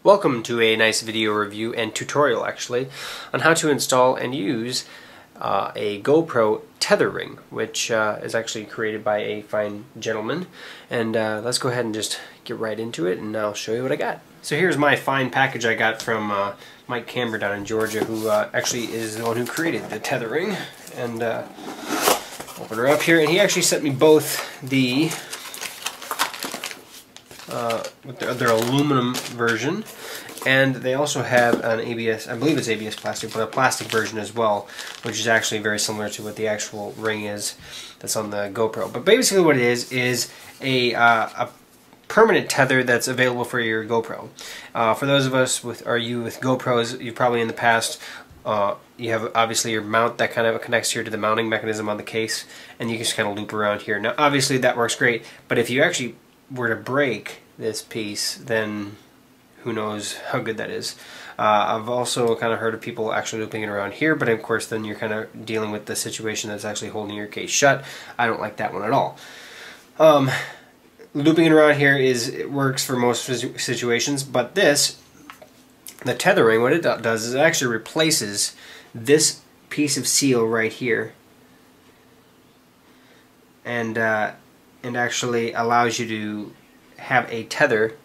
Welcome to a nice video review and tutorial actually on how to install and use a GoPro Tether Ring, which is actually created by a fine gentleman. And let's go ahead and just get right into it, and I'll show you what I got. So here's my fine package I got from Mike Camber down in Georgia, who actually is the one who created the Tether Ring. And open her up here, and he actually sent me both the their aluminum version, and they also have an ABS, I believe it's ABS plastic, but a plastic version as well, which is actually very similar to what the actual ring is that's on the GoPro. But basically what it is a permanent tether that's available for your GoPro. For those of us with GoPros, you've probably in the past you have obviously your mount that kind of connects here to the mounting mechanism on the case, and you can just kind of loop around here. Now obviously that works great, but if you actually were to break this piece, then who knows how good that is. I've also kind of heard of people actually looping it around here, but of course then you're kind of dealing with the situation that's actually holding your case shut. I don't like that one at all. Looping it around here it works for most situations, but the Tether Ring, what it does is it actually replaces this piece of seal right here, and actually allows you to have a tether,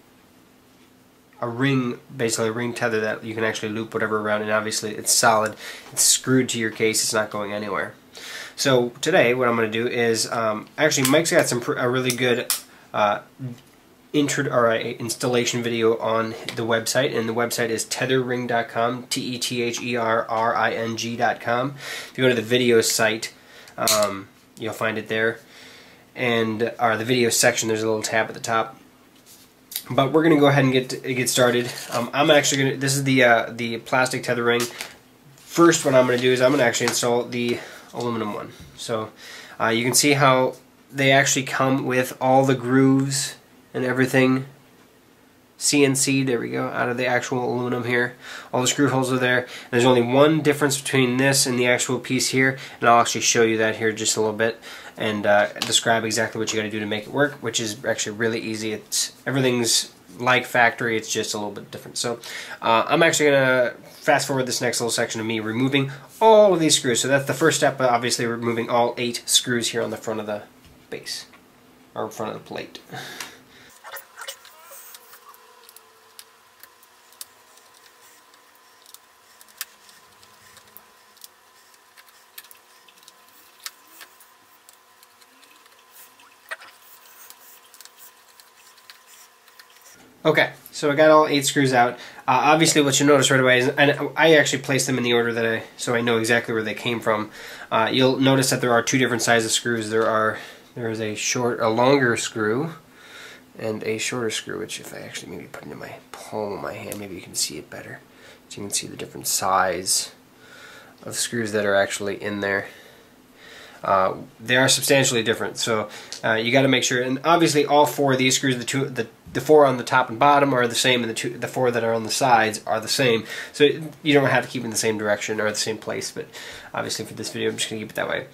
a ring, basically a ring tether that you can actually loop whatever around, and obviously it's solid, it's screwed to your case, it's not going anywhere. So today what I'm going to do is, actually Mike's got a really good installation video on the website, and the website is tetherring.com, tetherring.com. If you go to the videos site, you'll find it there, and the video section, there's a little tab at the top. But we're gonna go ahead and get started. I'm actually gonna. This is the plastic tether ring. First, what I'm gonna do is I'm gonna actually install the aluminum one. So you can see how they actually come with all the grooves and everything. CNC, there we go, out of the actual aluminum here. All the screw holes are there. There's only one difference between this and the actual piece here, and I'll actually show you that here just a little bit and describe exactly what you got to do to make it work, which is actually really easy. Everything's like factory, it's just a little bit different. So I'm actually going to fast forward this next little section of me removing all of these screws. So that's the first step, obviously removing all 8 screws here on the front of the base, or front of the plate. Okay, so I got all 8 screws out. Obviously what you'll notice right away is, and I actually placed them in the order that so I know exactly where they came from. You'll notice that there are 2 different sizes of screws. There is a longer screw and a shorter screw, which if I actually maybe put it in my palm of my hand, maybe you can see it better. So you can see the different size of screws that are actually in there. They are substantially different, so you got to make sure. And obviously, all 4 of these screws, the 4 on the top and bottom are the same, and the 4 that are on the sides are the same. So you don't have to keep in the same direction or the same place. But obviously, for this video, I'm just going to keep it that way.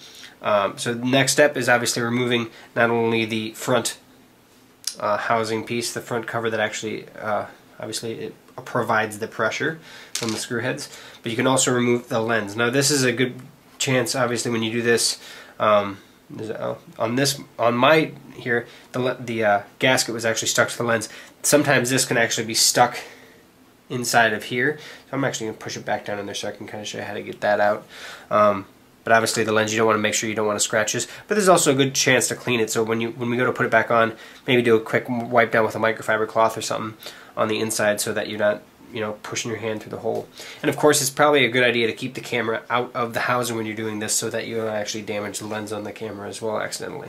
So the next step is obviously removing not only the front housing piece, the front cover that actually obviously it provides the pressure from the screw heads, but you can also remove the lens. Now this is a good chance, obviously, when you do this. On my here, the gasket was actually stuck to the lens. Sometimes this can actually be stuck inside of here, so I'm actually going to push it back down in there so I can kind of show you how to get that out. But obviously the lens, you don't want to make sure you don't want to scratch this, but there's also a good chance to clean it. So when we go to put it back on, maybe do a quick wipe down with a microfiber cloth or something on the inside so that you're not pushing your hand through the hole. And of course, it's probably a good idea to keep the camera out of the housing when you're doing this so that you don't actually damage the lens on the camera as well accidentally.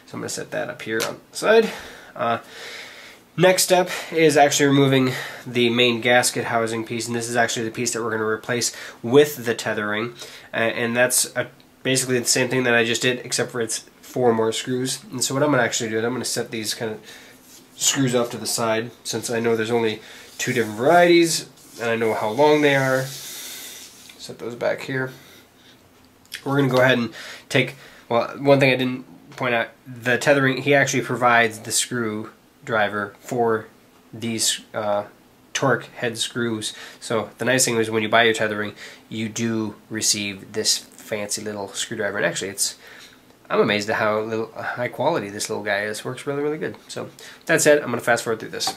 So I'm going to set that up here on the side. Next step is actually removing the main gasket housing piece, and this is actually the piece that we're going to replace with the Tether Ring. And that's basically the same thing that I just did, except for it's 4 more screws. And so what I'm going to actually do is I'm going to set these kind of screws off to the side, since I know there's only 2 different varieties, and I know how long they are. Set those back here. We're going to go ahead and take, well, one thing I didn't point out, the Tether Ring, he actually provides the screw driver for these torque head screws. So the nice thing is when you buy your tether ring, you do receive this fancy little screwdriver. And actually, I'm amazed at how high quality this little guy is. Works really, really good. So that said, I'm going to fast forward through this.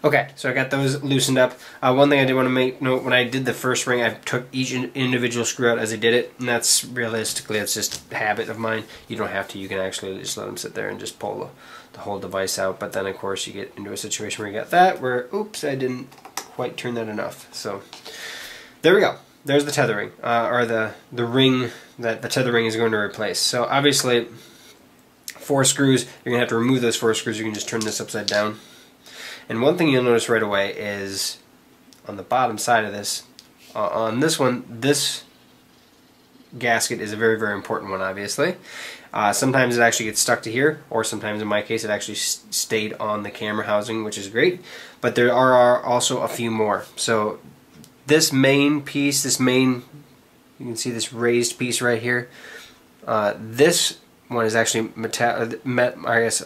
Okay, so I got those loosened up. One thing I did want to make note, when I did the first ring, I took each individual screw out as I did it, and that's realistically, it's just a habit of mine. You don't have to, you can actually just let them sit there and just pull the whole device out, but then of course you get into a situation where you got that, where, oops, I didn't quite turn that enough. So, there we go. There's the tether ring, or the ring that the tether ring is going to replace. So obviously, 4 screws, you're going to have to remove those 4 screws. You can just turn this upside down. And one thing you'll notice right away is on the bottom side of this, on this one, this gasket is a very, very important one, obviously. Sometimes it actually gets stuck to here, or sometimes in my case it actually stayed on the camera housing, which is great. But there are also a few more. So this main piece, you can see this raised piece right here. This one is actually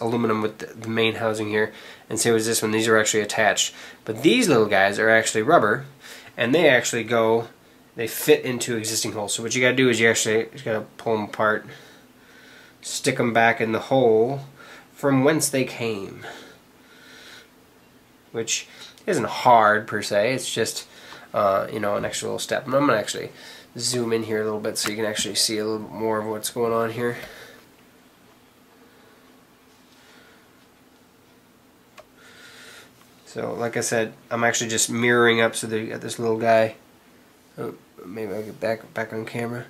aluminum with the main housing here, and so is this one. These are actually attached, but these little guys are actually rubber, and they actually they fit into existing holes. So what you got to do is you got to pull them apart, stick them back in the hole from whence they came, which isn't hard per se. It's just you know, an extra little step. And I'm gonna actually zoom in here a little bit so you can actually see a little bit more of what's going on here. So, like I said, I'm actually just mirroring up so that you got this little guy. Oh, maybe I'll get back on camera.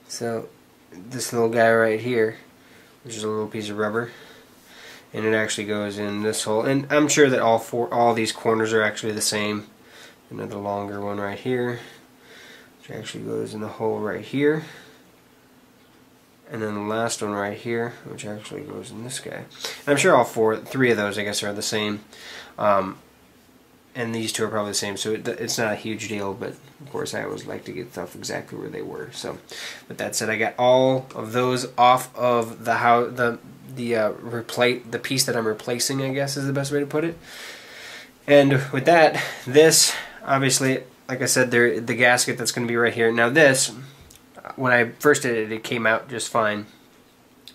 So, this little guy right here, which is a little piece of rubber, and it actually goes in this hole. And I'm sure that all these corners are actually the same. Another longer one right here, which actually goes in the hole right here. And then the last one right here, which actually goes in this guy. And I'm sure all 3 of those, I guess, are the same. And these 2 are probably the same, so it's not a huge deal, but of course I always like to get stuff exactly where they were. So, with that said, I got all of those off of the piece that I'm replacing, I guess is the best way to put it. And with that, this, obviously, like I said, the gasket that's going to be right here. Now this, when I first did it, it came out just fine.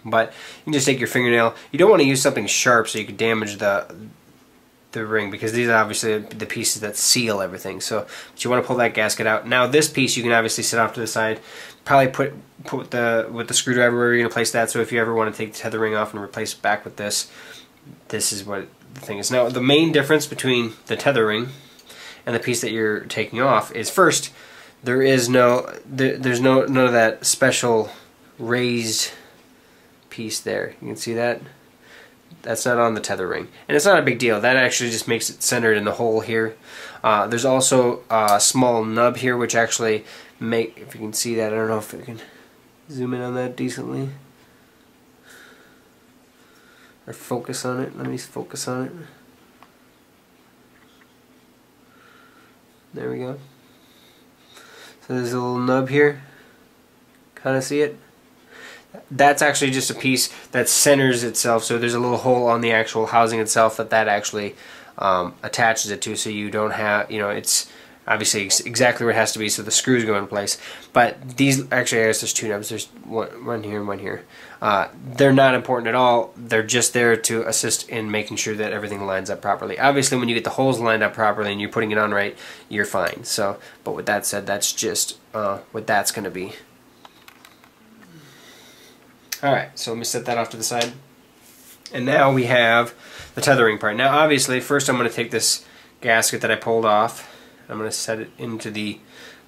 But you can just take your fingernail. You don't want to use something sharp so you could damage the ring, because these are obviously the pieces that seal everything. So, but you want to pull that gasket out. Now this piece you can obviously set off to the side. Probably put with the screwdriver where you're going to place that. So if you ever want to take the tether ring off and replace it back with this, this is what the thing is. Now the main difference between the tether ring and the piece that you're taking off is, first, there's none of that special raised piece there. You can see that? That's not on the tether ring. And it's not a big deal. That actually just makes it centered in the hole here. There's also a small nub here, which actually if you can see that, I don't know if I can zoom in on that decently. Or focus on it. Let me focus on it. There we go. So there's a little nub here. Kind of see it? That's actually just a piece that centers itself, so there's a little hole on the actual housing itself that actually attaches it to, so you don't have, you know, it's obviously exactly where it has to be so the screws go in place. But these, actually, I guess there's 2 nubs, there's one here and one here. They're not important at all, they're just there to assist in making sure that everything lines up properly. Obviously when you get the holes lined up properly and you're putting it on right, you're fine. So, but with that said, that's just what that's going to be. Alright, so let me set that off to the side. And now we have the tethering part. Now obviously, first I'm going to take this gasket that I pulled off. I'm going to set it into the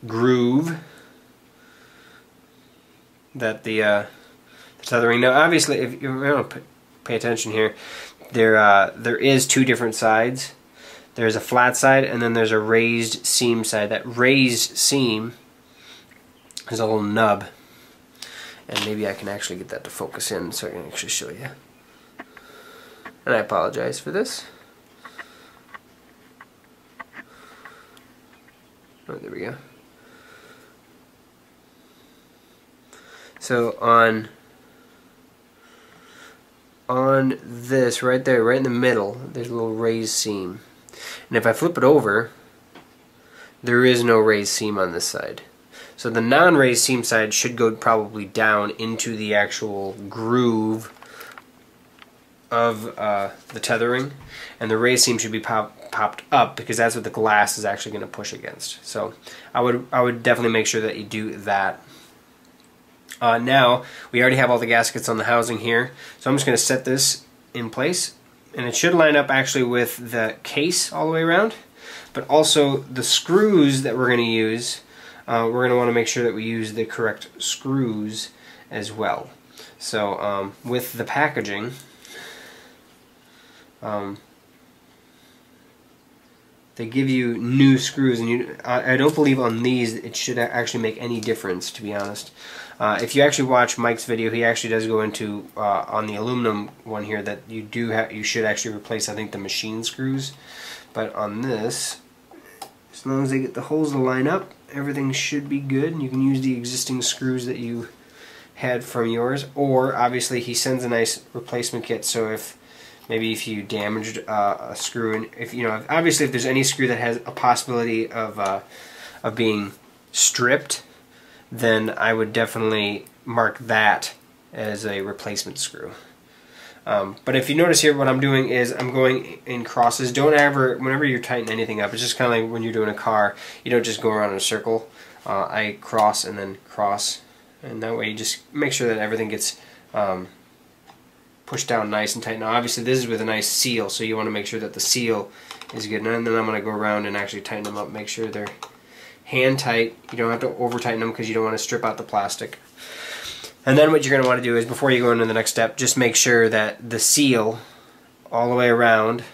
groove that the tethering. Now obviously, if you want to pay attention here, there is 2 different sides. There's a flat side and then there's a raised seam side. That raised seam is a little nub. And maybe I can actually get that to focus in so I can actually show you. And I apologize for this. Oh, there we go. So on on this right there, right in the middle, there's a little raised seam. And if I flip it over, there is no raised seam on this side. So the non-raised seam side should go probably down into the actual groove of the tether ring, and the raised seam should be popped up because that's what the glass is actually going to push against. So I would definitely make sure that you do that. Now we already have all the gaskets on the housing here, so I'm just going to set this in place, and it should line up actually with the case all the way around, but also the screws that we're going to use. We're going to want to make sure that we use the correct screws as well. So with the packaging, they give you new screws, and I don't believe on these it should actually make any difference, to be honest. If you actually watch Mike's video, he actually does go into on the aluminum one here that you should actually replace, I think, the machine screws. But on this, as long as they get the holes to line up, everything should be good, and you can use the existing screws that you had from yours. Or obviously he sends a nice replacement kit, so if you damaged a screw, and if obviously if there's any screw that has a possibility of being stripped, then I would definitely mark that as a replacement screw. But if you notice here, what I'm doing is I'm going in crosses. Don't ever, whenever you're tightening anything up, it's just kind of like when you're doing a car, you don't just go around in a circle. I cross and then cross, and that way you just make sure that everything gets pushed down nice and tight. Now obviously this is with a nice seal, so you want to make sure that the seal is good. And then I'm going to go around and actually tighten them up, make sure they're hand tight. You don't have to over tighten them because you don't want to strip out the plastic. And then what you're going to want to do is, before you go into the next step, just make sure that the seal all the way around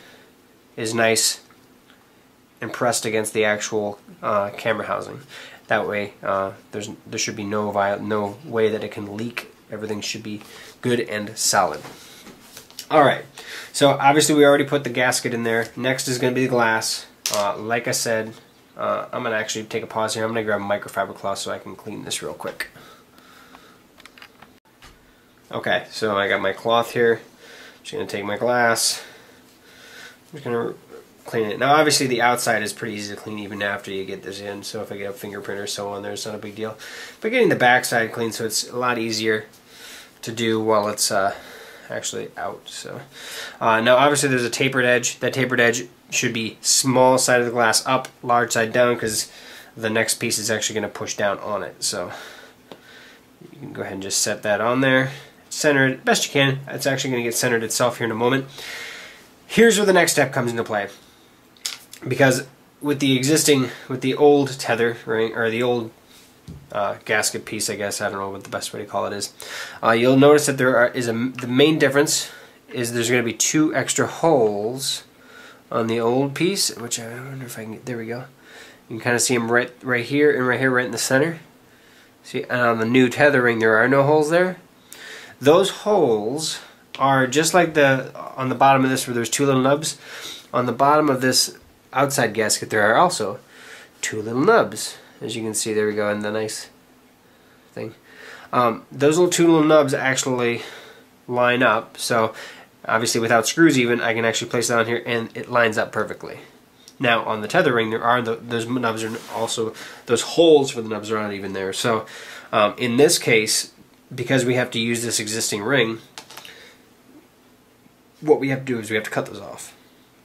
is nice and pressed against the actual camera housing. That way there should be no way that it can leak. Everything should be good and solid. Alright, so obviously we already put the gasket in there. Next is going to be the glass. Like I said, I'm going to actually take a pause here. I'm going to grab a microfiber cloth so I can clean this real quick. Okay, so I got my cloth here. I'm just going to take my glass. I'm just going to clean it. Now obviously the outside is pretty easy to clean even after you get this in, so if I get a fingerprint or so on there, it's not a big deal. But getting the backside clean, so it's a lot easier to do while it's actually out. So now obviously there's a tapered edge. That tapered edge should be small side of the glass up, large side down, because the next piece is actually going to push down on it. So you can go ahead and just set that on there. Center it best you can. It's actually going to get centered itself here in a moment. Here's where the next step comes into play, because with the old tether ring, or the old gasket piece, I guess, I don't know what the best way to call it is, you'll notice that the main difference is there's going to be 2 extra holes on the old piece, which I wonder if I can get. There we go. You can kind of see them right here and right here, right in the center. See, and on the new tether ring there are no holes there. Those holes are just like on the bottom of this, where there's 2 little nubs. On the bottom of this outside gasket there are also 2 little nubs, as you can see. There we go, in the nice thing. Those 2 little nubs actually line up, so obviously without screws even, I can actually place it on here and it lines up perfectly. Now on the tether ring there are those nubs, are also, those holes for the nubs are not even there. So in this case, because we have to use this existing ring, what we have to do is we have to cut those off,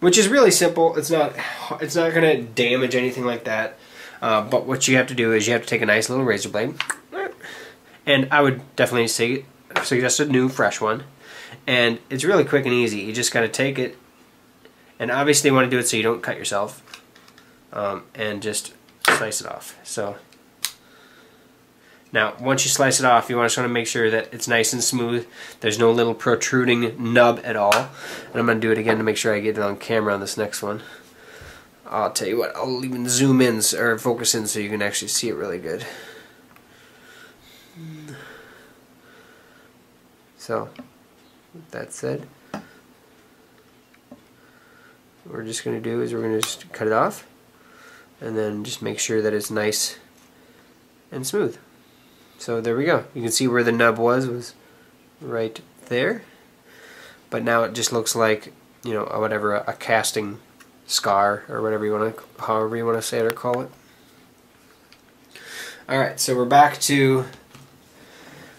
which is really simple. It's not going to damage anything like that. But what you have to do is you have to take a nice little razor blade, and I would definitely suggest a new fresh one. And it's really quick and easy. You just got to take it, and obviously you want to do it so you don't cut yourself, and just slice it off. So now once you slice it off, you just want to make sure that it's nice and smooth. There's no little protruding nub at all. And I'm going to do it again to make sure I get it on camera on this next one. I'll tell you what, I'll even zoom in or focus in so you can actually see it really good. So, with that said, what we're just going to do is we're going to just cut it off, and then just make sure that it's nice and smooth. So there we go. You can see where the nub was right there. but now it just looks like, you know, whatever, a casting scar or whatever you want to, however you want to say it or call it. Alright, so we're back to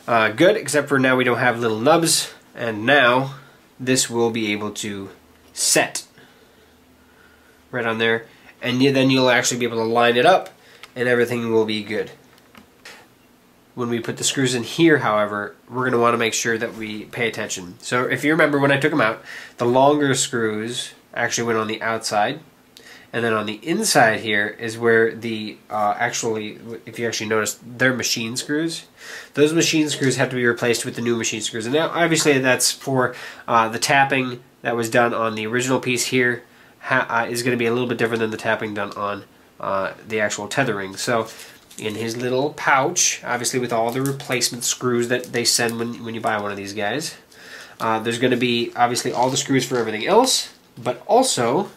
good, except for now we don't have little nubs, and now this will be able to set right on there, and then you'll actually be able to line it up and everything will be good. When we put the screws in here, however, we're going to want to make sure that we pay attention. So if you remember when I took them out, the longer screws actually went on the outside, and then on the inside here is where the if you actually notice, they're machine screws. Those machine screws have to be replaced with the new machine screws. And now obviously that's for the tapping that was done on the original piece here is going to be a little bit different than the tapping done on the actual tether ring. So in his little pouch, obviously with all the replacement screws that they send when you buy one of these guys, there's going to be obviously all the screws for everything else, but also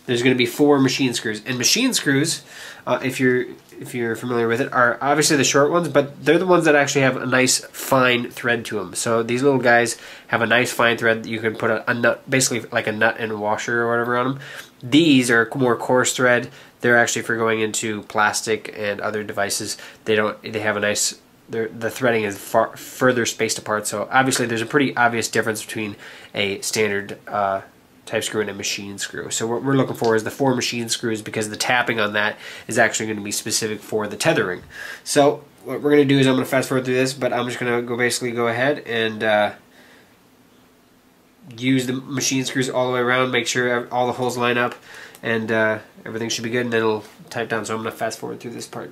there's going to be 4 machine screws. And machine screws, if you're familiar with it, are obviously the short ones, but they're the ones that actually have a nice fine thread to them. So these little guys have a nice fine thread that you can put a nut, basically like a nut and a washer or whatever on them. These are more coarse thread. They're actually for going into plastic and other devices. They have a nice, the threading is further spaced apart. So obviously there's a pretty obvious difference between a standard type screw and a machine screw. So what we're looking for is the 4 machine screws, because the tapping on that is actually going to be specific for the tether ring. So what we're going to do is I'm going to fast forward through this, but I'm just going to basically go ahead and use the machine screws all the way around, make sure all the holes line up, and everything should be good, and then it'll type down. So I'm going to fast forward through this part.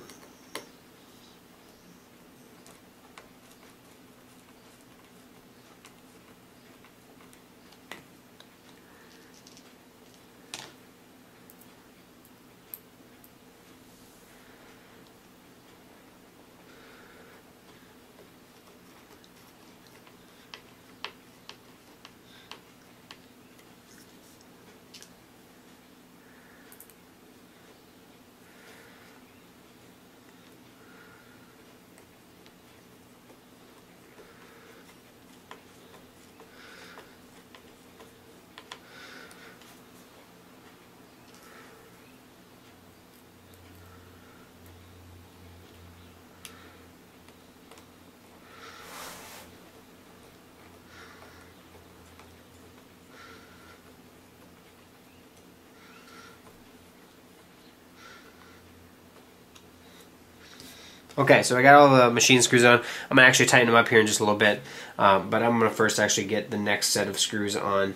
Okay, so I got all the machine screws on. I'm going to actually tighten them up here in just a little bit, but I'm going to first actually get the next set of screws on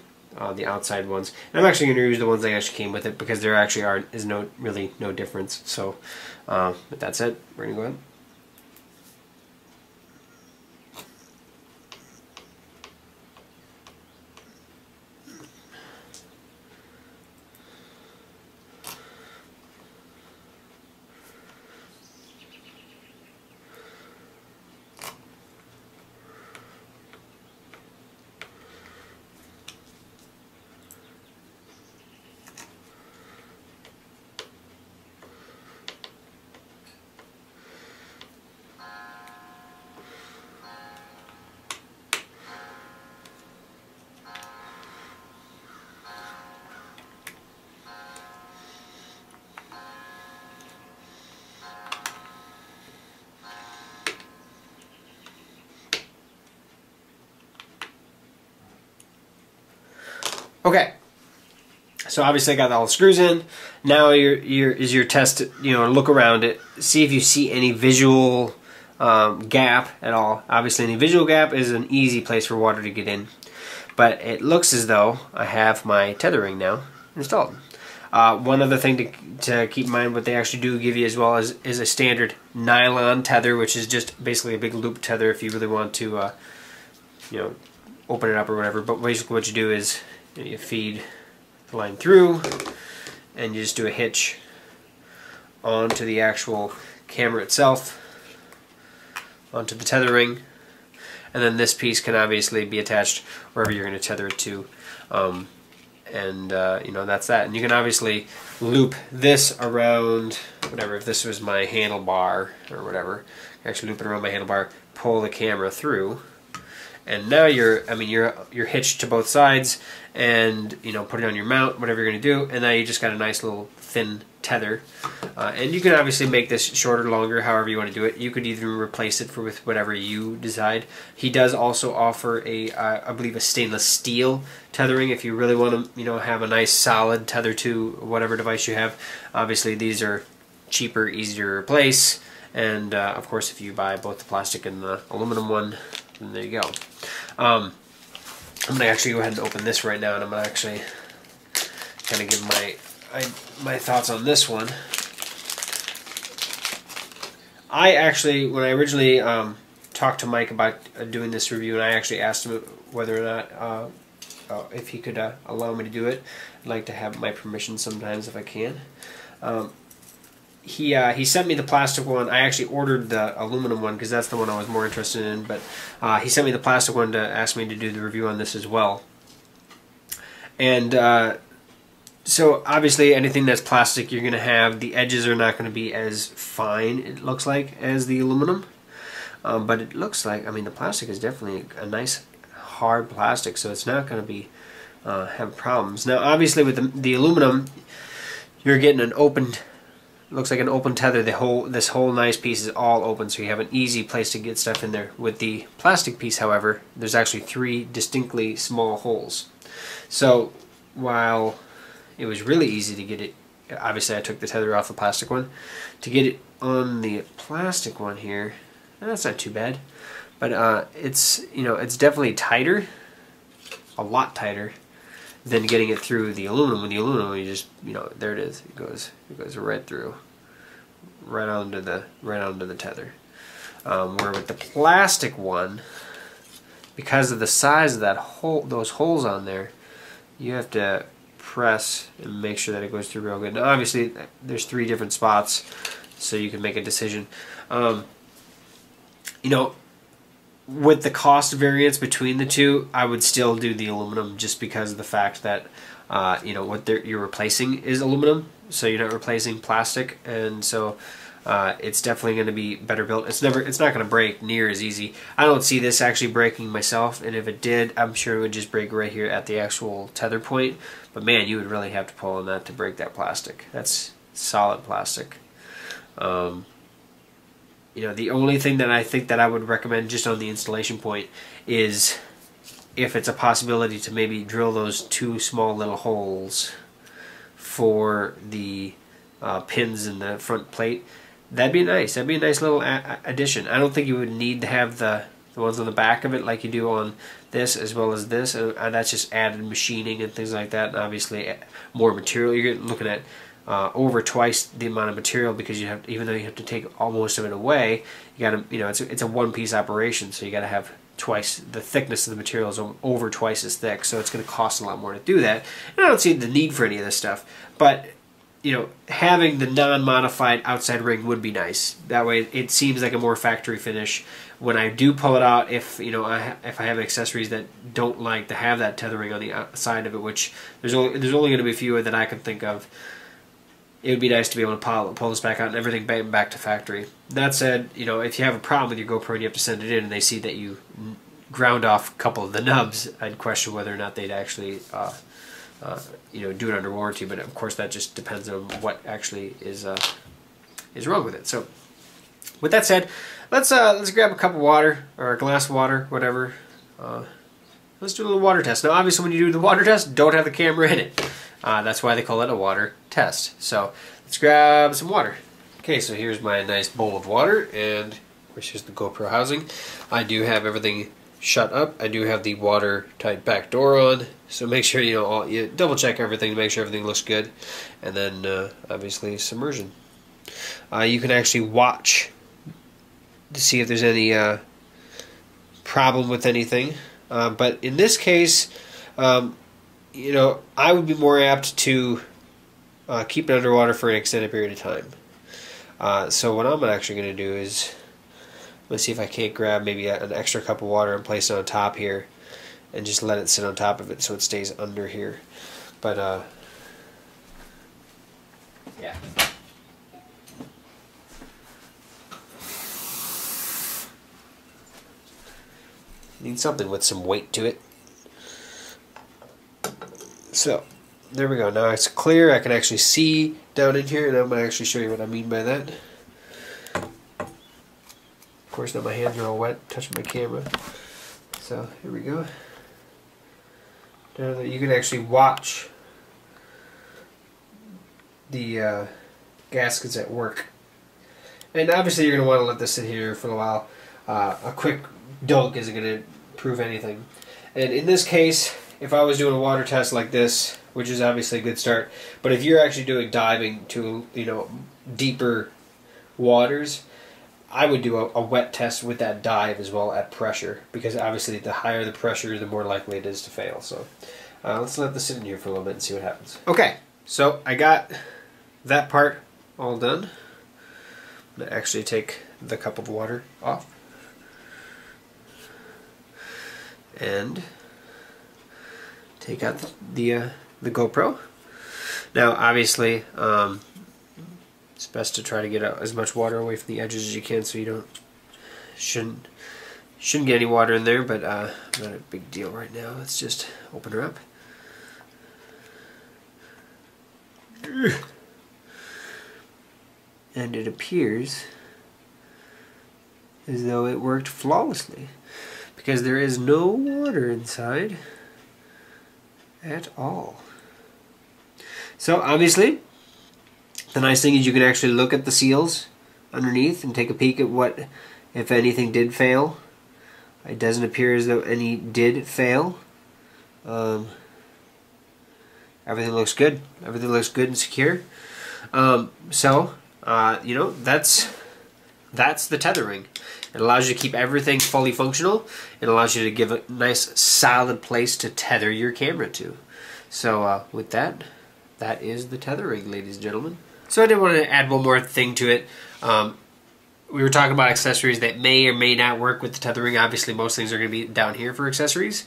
the outside ones. And I'm actually going to use the ones that actually came with it, because there actually is really no difference. So with that said, we're going to go ahead. Okay, so obviously I got all the screws in. Now is your test, look around it, see if you see any visual gap at all. Obviously any visual gap is an easy place for water to get in. But it looks as though I have my tether ring now installed. One other thing to keep in mind, what they actually do give you as well is a standard nylon tether, which is just basically a big loop tether if you really want to open it up or whatever. But basically what you do is you feed the line through, and you just do a hitch onto the actual camera itself, onto the tether ring, and then this piece can obviously be attached wherever you're going to tether it to, that's that. And you can obviously loop this around whatever. If this was my handlebar or whatever, I actually loop it around my handlebar, pull the camera through, and now you're hitched to both sides, and put it on your mount, whatever you're going to do, and now you just got a nice little thin tether. And you can obviously make this shorter, longer, however you want to do it. You could even replace it with whatever you decide. He does also offer I believe a stainless steel tethering if you really want to have a nice solid tether to whatever device you have. Obviously these are cheaper, easier to replace, and of course if you buy both the plastic and the aluminum one, then there you go. I'm going to actually go ahead and open this right now, and I'm going to actually kind of give my thoughts on this one. When I originally talked to Mike about doing this review, and I actually asked him whether or not if he could allow me to do it. I'd like to have my permission sometimes if I can. He sent me the plastic one. I actually ordered the aluminum one because that's the one I was more interested in, but he sent me the plastic one to ask me to do the review on this as well. And so obviously anything that's plastic, you're going to have, the edges are not going to be as fine, it looks like, as the aluminum. But it looks like, the plastic is definitely a nice hard plastic, so it's not going to be have problems. Now obviously with the aluminum, you're getting an open, looks like an open tether. This whole nice piece is all open, so you have an easy place to get stuff in there. With the plastic piece, however, there's actually 3 distinctly small holes. So while it was really easy to get it, obviously I took the tether off the plastic one. To get it on the plastic one here, that's not too bad. But it's definitely tighter, a lot tighter than getting it through the aluminum. With the aluminum, you just, there it is. It goes right through, right onto the tether. Where with the plastic one, because of the size of that hole, those holes on there, you have to press and make sure that it goes through real good. Now obviously there's 3 different spots, so you can make a decision. With the cost variance between the two, I would still do the aluminum, just because of the fact that what you're replacing is aluminum, so you're not replacing plastic, and so it's definitely going to be better built. It's not going to break near as easy. I don't see this actually breaking myself, and if it did, I'm sure it would just break right here at the actual tether point. But man, you would really have to pull on that to break that plastic. That's solid plastic. The only thing that I think that I would recommend just on the installation point is, if it's a possibility, to maybe drill those 2 small little holes for the pins in the front plate. That'd be nice. That'd be a nice little addition. I don't think you would need to have the ones on the back of it like you do on this as well as this. And that's just added machining and things like that. And obviously more material. You're looking at over twice the amount of material, because you have, even though you have to take almost of it away, you got to, it's a one-piece operation, so you got to have twice the thickness of the material is over twice as thick, so it's going to cost a lot more to do that. And I don't see the need for any of this stuff, but having the non-modified outside ring would be nice. That way it seems like a more factory finish. When I do pull it out, if if I have accessories that don't like to have that tethering on the outside of it, which there's only going to be a few that I can think of, it would be nice to be able to pull this back out and everything back to factory. That said, if you have a problem with your GoPro and you have to send it in and they see that you ground off a couple of the nubs, I'd question whether or not they'd actually do it under warranty. But of course that just depends on what actually is wrong with it. So with that said, let's grab a cup of water or a glass of water, whatever. Let's do a little water test. Now obviously when you do the water test, don't have the camera in it. That's why they call it a water test. So let's grab some water. Okay, so here's my nice bowl of water, and of course here's the GoPro housing. I do have everything shut up. I do have the watertight back door on, so make sure you double check everything to make sure everything looks good, and then obviously submersion. You can actually watch to see if there's any problem with anything, but in this case, I would be more apt to keep it underwater for an extended period of time. So what I'm actually going to do is, let's see if I can't grab maybe an extra cup of water and place it on top here, and just let it sit on top of it so it stays under here. But yeah. Need something with some weight to it. So, there we go. Now it's clear. I can actually see down in here, and I'm going to actually show you what I mean by that. Of course, now my hands are all wet, touching my camera. So, here we go. Down there, you can actually watch the gaskets at work. And obviously, you're going to want to let this sit here for a while. A quick dunk isn't going to prove anything. And in this case, if I was doing a water test like this, which is obviously a good start, but if you're actually doing diving to, you know, deeper waters, I would do a wet test with that dive as well at pressure, because obviously the higher the pressure, the more likely it is to fail. So let's let this sit in here for a little bit and see what happens. Okay, so I got that part all done. I'm going to actually take the cup of water off. And take out the GoPro. Now, obviously, it's best to try to get as much water away from the edges as you can, so you shouldn't get any water in there. But not a big deal right now. Let's just open her up. And it appears as though it worked flawlessly, because there is no water inside at all. So obviously, the nice thing is you can actually look at the seals underneath and take a peek at what, if anything, did fail. It doesn't appear as though any did fail. Everything looks good. Everything looks good and secure. You know, that's the Tether Ring. It allows you to keep everything fully functional. It allows you to give a nice solid place to tether your camera to. So with that is the Tether Ring, ladies and gentlemen. So I did want to add one more thing to it. We were talking about accessories that may or may not work with the Tether Ring. Obviously most things are going to be down here for accessories.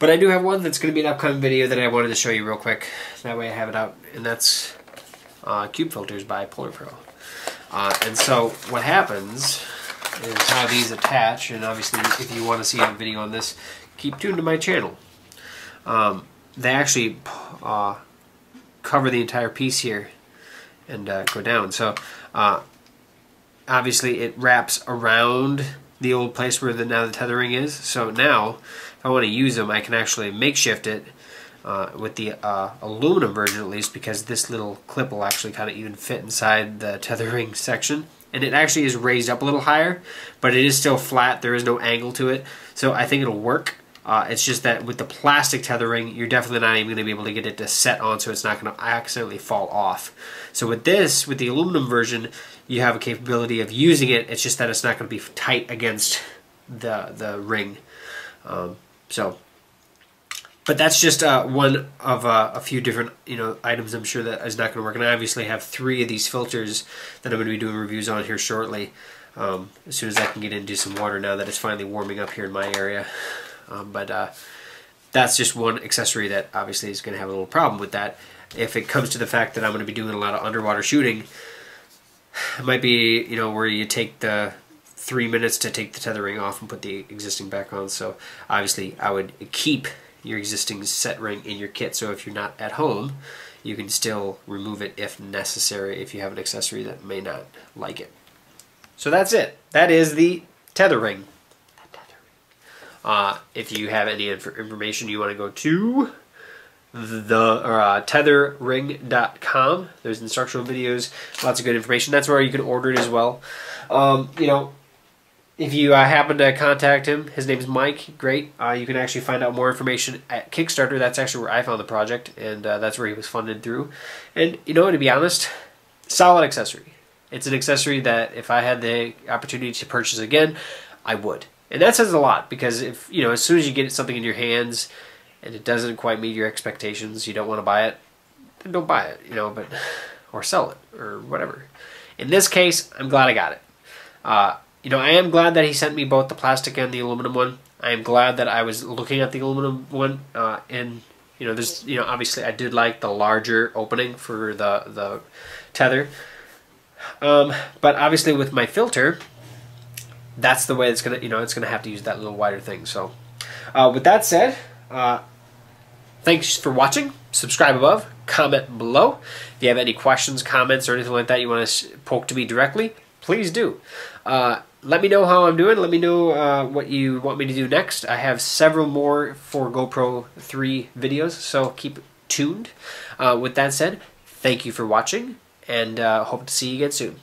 But I do have one that's going to be an upcoming video that I wanted to show you real quick. That way I have it out. And that's Cube Filters by Polar Pro. And so what happens is how these attach, and obviously if you want to see a video on this, keep tuned to my channel. They actually cover the entire piece here and go down. So obviously it wraps around the old place where now the Tether Ring is. So now if I want to use them, I can actually makeshift it with the aluminum version, at least, because this little clip will actually kind of even fit inside the Tether Ring section. And it actually is raised up a little higher, but it is still flat. There is no angle to it. So I think it'll work. It's just that with the plastic Tether Ring, you're definitely not even going to be able to get it to set on, so it's not going to accidentally fall off. So with this, with the aluminum version, you have a capability of using it. It's just that it's not going to be tight against the ring. But that's just one of a few different items I'm sure that is not going to work. And I obviously have 3 of these filters that I'm going to be doing reviews on here shortly, as soon as I can get into some water now that it's finally warming up here in my area. That's just one accessory that obviously is going to have a little problem with that. If it comes to the fact that I'm going to be doing a lot of underwater shooting, it might be where you take the 3 minutes to take the Tether Ring off and put the existing back on. So obviously I would keep your existing set ring in your kit, so if you're not at home, you can still remove it if necessary if you have an accessory that may not like it. So that's it. That is the Tether Ring. If you have any information, you want to go to tetherring.com. There's instructional videos, lots of good information. That's where you can order it as well. If you happen to contact him, his name is Mike. Great. You can actually find out more information at Kickstarter. That's actually where I found the project, and that's where he was funded through. And to be honest, solid accessory. It's an accessory that if I had the opportunity to purchase again, I would. And that says a lot, because if as soon as you get something in your hands and it doesn't quite meet your expectations, you don't want to buy it, then don't buy it, or sell it or whatever. In this case, I'm glad I got it. I am glad that he sent me both the plastic and the aluminum one. I am glad that I was looking at the aluminum one, and there's obviously I did like the larger opening for the tether, but obviously with my filter, that's the way it's gonna, it's gonna have to use that little wider thing. So with that said, thanks for watching. Subscribe above, comment below. If you have any questions, comments, or anything like that you want to poke to me directly, please do. Let me know how I'm doing. Let me know what you want me to do next. I have several more for GoPro 3 videos, so keep tuned. With that said, thank you for watching, and hope to see you again soon.